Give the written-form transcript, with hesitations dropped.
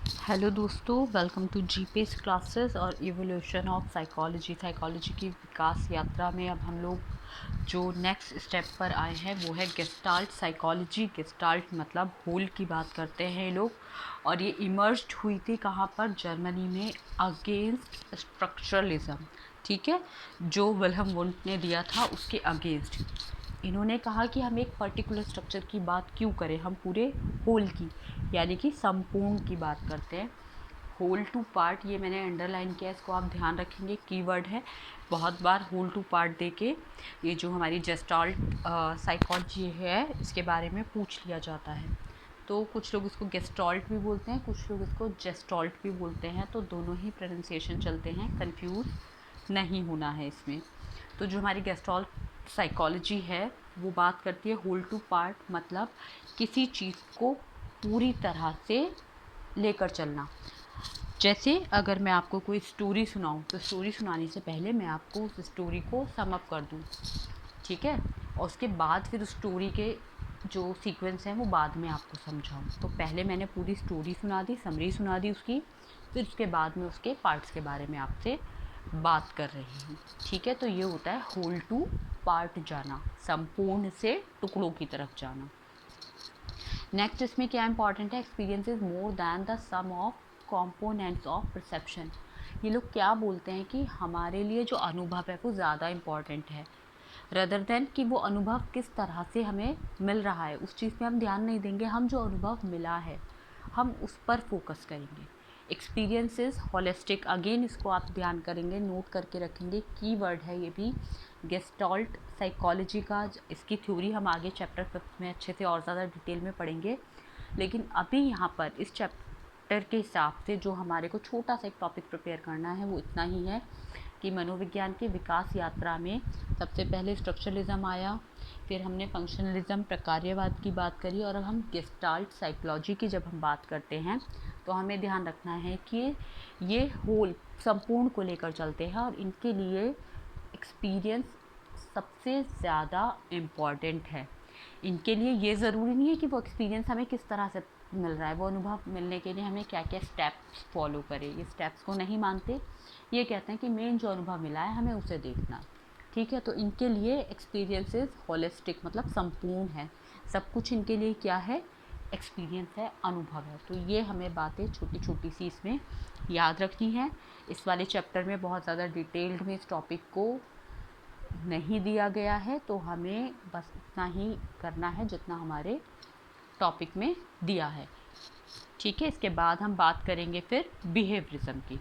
Hello दोस्तों, welcome to GPS classes और evolution of psychology की विकास यात्रा में अब हम लोग जो नेक्स्ट स्टेप पर आए हैं वो है गेस्टाल्ट साइकोलॉजी। गेस्टाल्ट मतलब होल की बात करते हैं ये लोग, और ये इमर्ज्ड हुई थी कहाँ पर? जर्मनी में, अगेंस्ट स्ट्रक्चरलिज्म। ठीक है, जो विल्हेम वुंट ने दिया था उसके अगेंस्ट इन्होंने कहा कि हम एक पर्टिकुलर स्ट्रक्चर की बात क्यों करें, हम पूरे होल की यानी कि संपूर्ण की बात करते हैं। होल टू पार्ट, ये मैंने अंडरलाइन किया, इसको आप ध्यान रखेंगे, कीवर्ड है। बहुत बार होल टू पार्ट देके ये जो हमारी गेस्टाल्ट साइकोलॉजी है इसके बारे में पूछ लिया जाता है। तो कुछ लोग इसको गेस्टाल्ट भी बोलते हैं, कुछ लोग इसको जेस्टाल्ट भी बोलते हैं, तो दोनों ही प्रोनाउंसिएशन चलते हैं, कंफ्यूज नहीं होना है इसमें। तो जो हमारी गेस्टाल्ट साइकोलॉजी है वो बात करती है होल टू पार्ट, मतलब किसी चीज़ को पूरी तरह से लेकर चलना। जैसे अगर मैं आपको कोई स्टोरी सुनाऊं तो स्टोरी सुनाने से पहले मैं आपको उस स्टोरी को सम अप कर दूं, ठीक है, और उसके बाद फिर उस स्टोरी के जो सीक्वेंस हैं वो बाद में आपको समझाऊं। तो पहले मैंने पूरी स्टोरी सुना दी, समरी सुना दी उसकी, फिर उसके बाद में उसके पार्ट्स के बारे में आपसे बात कर रही हूँ। ठीक है, तो ये होता है होल टू पार्ट जाना, संपूर्ण से टुकड़ों की तरफ जाना। नेक्स्ट इसमें क्या इंपॉर्टेंट है? Experience is more than the sum of components of perception. ये लोग क्या बोलते हैं कि हमारे लिए जो अनुभव है वो ज़्यादा इम्पॉर्टेंट है, रदर देन कि वो अनुभव किस तरह से हमें मिल रहा है उस चीज़ पे हम ध्यान नहीं देंगे, हम जो अनुभव मिला है हम उस पर फोकस करेंगे। एक्सपीरियंस इज होलिस्टिक, अगेन इसको आप ध्यान करेंगे, नोट करके रखेंगे, कीवर्ड है ये भी गेस्टाल्ट साइकोलॉजी का। इसकी थ्योरी हम आगे चैप्टर 5 में अच्छे से और ज़्यादा डिटेल में पढ़ेंगे, लेकिन अभी यहाँ पर इस चैप्टर के हिसाब से जो हमारे को छोटा सा एक टॉपिक प्रिपेयर करना है वो इतना ही है कि मनोविज्ञान की विकास यात्रा में सबसे पहले स्ट्रक्चरलिज्म आया, फिर हमने फंक्शनलिज्म प्रकार्यवाद की बात करी, और अब हम गेस्टाल्ट साइकोलॉजी की जब हम बात करते हैं तो हमें ध्यान रखना है कि ये होल संपूर्ण को लेकर चलते हैं, और इनके लिए एक्सपीरियंस सबसे ज़्यादा इम्पॉर्टेंट है। इनके लिए ये ज़रूरी नहीं है कि वो एक्सपीरियंस हमें किस तरह से मिल रहा है, वो अनुभव मिलने के लिए हमें क्या क्या स्टेप्स फॉलो करें, ये स्टेप्स को नहीं मानते। ये कहते हैं कि मेन जो अनुभव मिला है हमें उसे देखना। ठीक है, तो इनके लिए एक्सपीरियंसेस होलिस्टिक मतलब संपूर्ण है, सब कुछ इनके लिए क्या है? एक्सपीरियंस है, अनुभव है। तो ये हमें बातें छोटी छोटी सी इसमें याद रखनी है। इस वाले चैप्टर में बहुत ज़्यादा डिटेल्ड में इस टॉपिक को नहीं दिया गया है, तो हमें बस इतना ही करना है जितना हमारे टॉपिक में दिया है। ठीक है, इसके बाद हम बात करेंगे फिर बिहेवियरिज्म की।